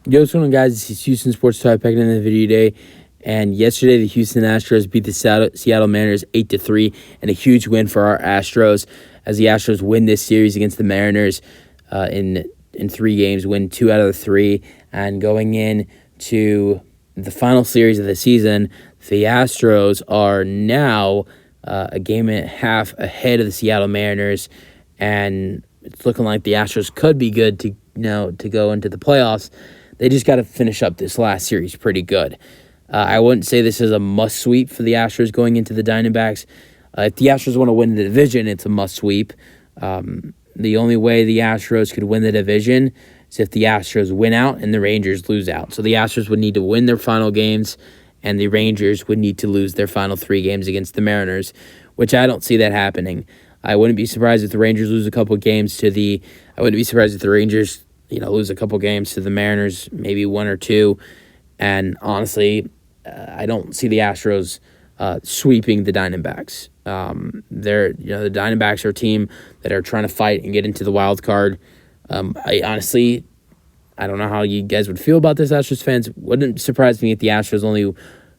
Yo, what's going on, guys? This is Houston Sports Talk back in the video today. And yesterday, the Houston Astros beat the Seattle Mariners 8-3, and a huge win for our Astros as the Astros win this series against the Mariners in 3 games, win 2 out of the 3. And going in to the final series of the season, the Astros are now a game and a half ahead of the Seattle Mariners, and it's looking like the Astros could be good to go into the playoffs. They just got to finish up this last series pretty good. I wouldn't say this is a must-sweep for the Astros going into the Diamondbacks. If the Astros want to win the division, it's a must-sweep. The only way the Astros could win the division is if the Astros win out and the Rangers lose out. So the Astros would need to win their final games, and the Rangers would need to lose their final 3 games against the Mariners, which I don't see that happening. I wouldn't be surprised if the Rangers lose a couple games to the... I wouldn't be surprised if the Rangers lose a couple games to the Mariners, maybe 1 or 2. And honestly, I don't see the Astros sweeping the Diamondbacks. The Diamondbacks are a team that are trying to fight and get into the wild card. I don't know how you guys would feel about this, Astros fans. Wouldn't surprise me if the Astros only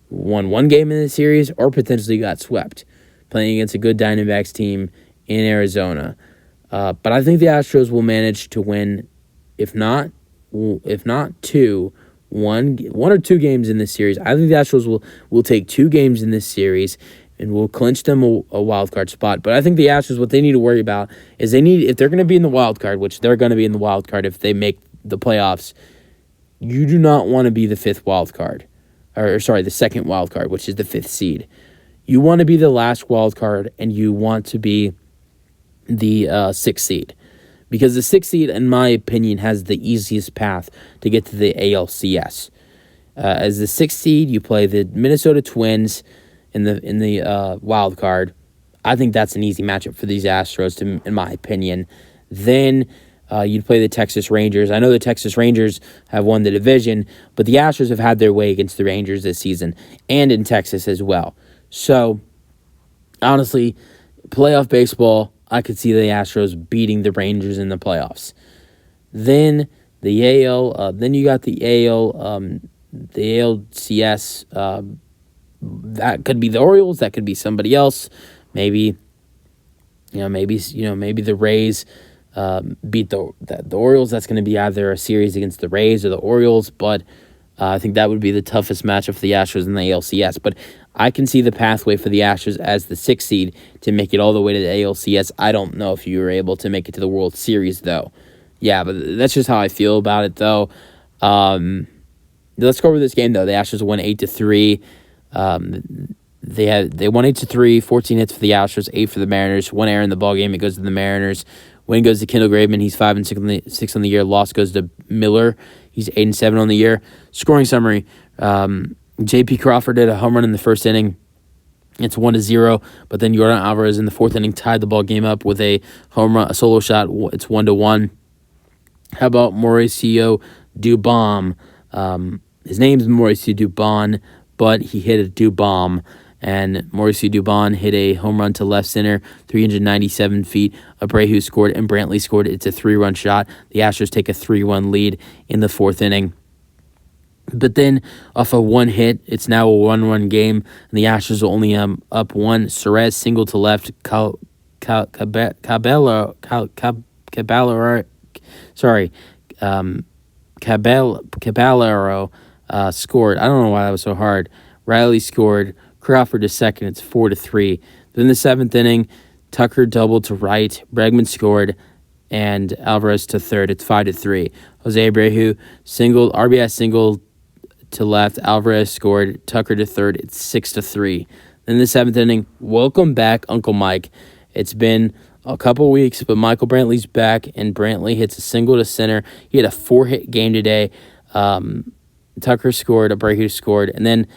won 1 game in the series or potentially got swept, playing against a good Diamondbacks team in Arizona. But I think the Astros will manage to win, if not 2, one or 2 games in this series. I think the Astros will take 2 games in this series and will clinch them a wild card spot. But I think the Astros, what they need to worry about is if they're going to be in the wild card, which they're going to be in the wild card if they make the playoffs, you do not want to be the 5th wild card. The 2nd wild card, which is the 5th seed. You want to be the last wild card, and you want to be the 6th seed. Because the 6th seed, in my opinion, has the easiest path to get to the ALCS. As the 6th seed, you play the Minnesota Twins in the wild card. I think that's an easy matchup for these Astros, in my opinion. Then you'd play the Texas Rangers. I know the Texas Rangers have won the division, but the Astros have had their way against the Rangers this season, and in Texas as well. So, honestly, playoff baseball, I could see the Astros beating the Rangers in the playoffs. Then the AL, then you got the AL, the ALCS. That could be the Orioles. That could be somebody else. Maybe the Rays beat the Orioles. That's going to be either a series against the Rays or the Orioles. But I think that would be the toughest matchup for the Astros in the ALCS. But I can see the pathway for the Astros as the 6th seed to make it all the way to the ALCS. I don't know if you were able to make it to the World Series, though. Yeah, but that's just how I feel about it, though. Let's go over this game, though. The Astros won 8-3. They won 8-3, 14 hits for the Astros, 8 for the Mariners. 1 error in the ballgame. It goes to the Mariners. Win goes to Kendall Graveman. He's 5-6 on the year. Loss goes to Miller. He's 8-7 on the year. Scoring summary. J.P. Crawford did a home run in the first inning. It's 1-0, but then Yordan Alvarez in the 4th inning tied the ball game up with a home run, a solo shot. It's 1-1. How about Mauricio Dubon? His name is Mauricio Dubon, but he hit a Dubon. And Mauricio Dubon hit a home run to left center, 397 feet. Abreu scored, and Brantley scored. It's a 3-run shot. The Astros take a 3-1 lead in the 4th inning. But then, off of 1 hit, it's now a 1-run game, and the Astros are only up 1. Suarez single to left. Caballero scored. I don't know why that was so hard. Riley scored. Crawford to second. It's 4-3. Then the 7th inning, Tucker doubled to right. Bregman scored, and Alvarez to third. It's 5-3. Jose Abreu RBI single to left. Alvarez scored. Tucker to third. It's 6-3. Then the 7th inning, welcome back, Uncle Mike. It's been a couple weeks, but Michael Brantley's back, and Brantley hits a single to center. He had a 4-hit game today. Tucker scored. Abreu scored. And then,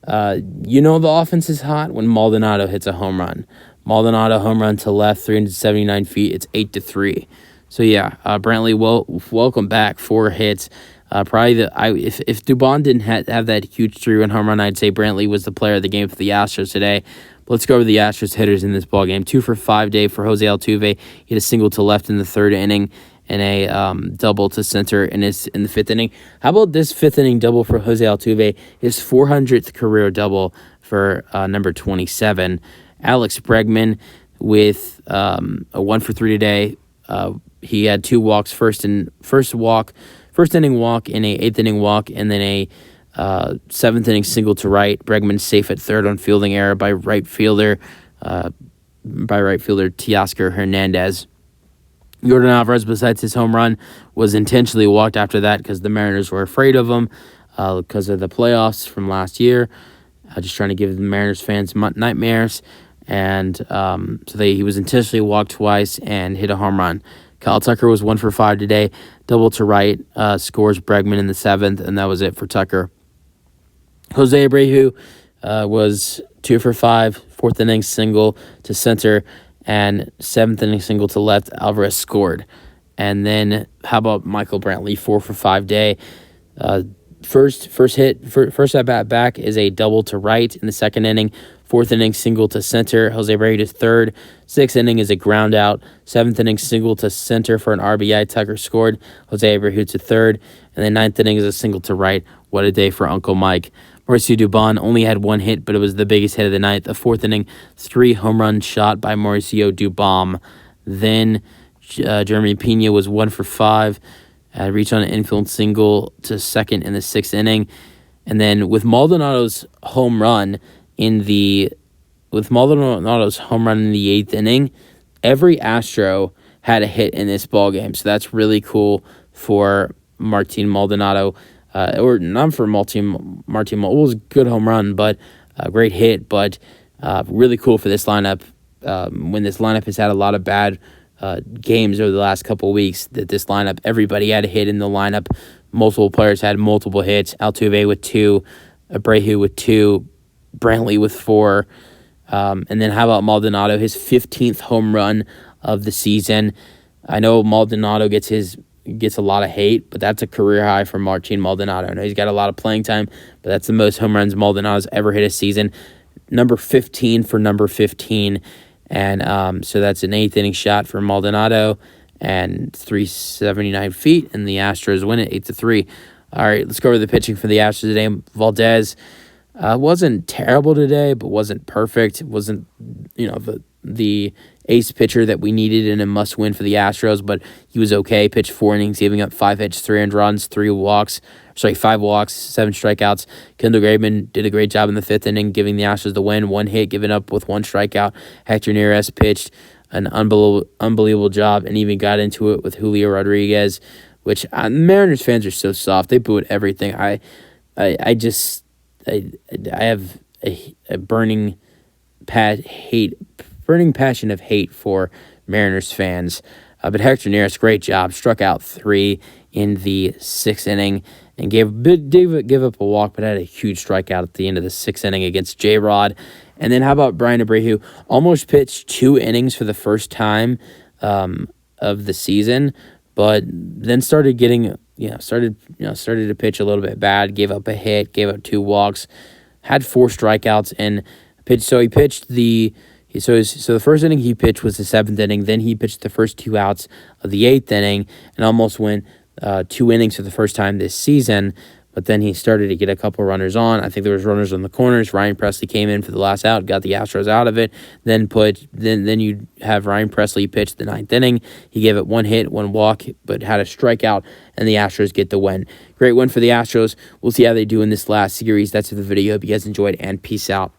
the offense is hot when Maldonado hits a home run. Maldonado home run to left, 379 feet. It's 8-3. So, yeah, Brantley, welcome back. 4 hits. If Dubon didn't have that huge 3-run home run, I'd say Brantley was the player of the game for the Astros today. But let's go over the Astros hitters in this ballgame. 2 for 5 day for Jose Altuve. He hit a single to left in the 3rd inning, and a double to center in the 5th inning. How about this 5th inning double for Jose Altuve? His 400th career double for number 27. Alex Bregman with a 1-for-3 today. He had 2 walks, first inning walk and a 8th inning walk, and then a 7th inning single to right. Bregman safe at third on fielding error by right fielder Teoscar Hernandez. Jordan Alvarez, besides his home run, was intentionally walked after that because the Mariners were afraid of him because of the playoffs from last year. Just trying to give the Mariners fans nightmares. And he was intentionally walked twice and hit a home run. Kyle Tucker was 1-for-5 today, double to right, scores Bregman in the 7th, and that was it for Tucker. Jose Abreu was 2-for-5, 4th inning single to center, and 7th inning single to left. Alvarez scored. And then how about Michael Brantley, 4-for-5 day? First at bat back is a double to right in the 2nd inning. 4th inning single to center. Jose Abreu to third. 6th inning is a ground out. 7th inning single to center for an RBI. Tucker scored. Jose Abreu to third. And then 9th inning is a single to right. What a day for Uncle Mike. Mauricio Dubon only had 1 hit, but it was the biggest hit of the night. The 4th inning, 3 home run shot by Mauricio Dubon. Then Jeremy Pena was 1-for-5. Reached on an infield single to second in the 6th inning. And then with Maldonado's home run in the 8th inning, every Astro had a hit in this ballgame. So that's really cool for Martin Maldonado. Or not for Martin Maldonado. It was a good home run, but a great hit. But really cool for this lineup. When this lineup has had a lot of bad games over the last couple of weeks, that this lineup, everybody had a hit in the lineup. Multiple players had multiple hits. Altuve with 2, Abreu with 2, Brantley with 4. And then how about Maldonado, his 15th home run of the season. I know Maldonado gets a lot of hate, but that's a career high for Martin Maldonado. I know he's got a lot of playing time, but that's the most home runs Maldonado's ever hit a season. Number 15 for number 15. And so that's an 8th inning shot for Maldonado and 379 feet, and the Astros win it 8-3. All right, let's go over the pitching for the Astros today. Valdez wasn't terrible today, but wasn't perfect. Wasn't, the ace pitcher that we needed in a must-win for the Astros, but he was okay. Pitched 4 innings, giving up 5 hits, 3 earned runs, 5 walks, 7 strikeouts. Kendall Graveman did a great job in the 5th inning, giving the Astros the win. 1 hit, given up with 1 strikeout. Hector Neris pitched an unbelievable job and even got into it with Julio Rodriguez, which Mariners fans are so soft. They boo at everything. I have a burning passion of hate for Mariners fans. But Hector Neris, great job. Struck out 3 in the 6th inning and gave up a walk, but had a huge strikeout at the end of the 6th inning against J-Rod. And then how about Brian Abreu? Almost pitched 2 innings for the first time of the season, but then started getting, started to pitch a little bit bad. Gave up a hit, gave up 2 walks, had 4 strikeouts, and pitched. So he pitched the first inning he pitched was the 7th inning. Then he pitched the first 2 outs of the 8th inning and almost went 2 innings for the first time this season. But then he started to get a couple runners on. I think there was runners on the corners. Ryan Presley came in for the last out, got the Astros out of it. Then you have Ryan Presley pitch the 9th inning. He gave it 1 hit, 1 walk, but had a strikeout, and the Astros get the win. Great win for the Astros. We'll see how they do in this last series. That's the video. Hope you guys enjoyed, and peace out.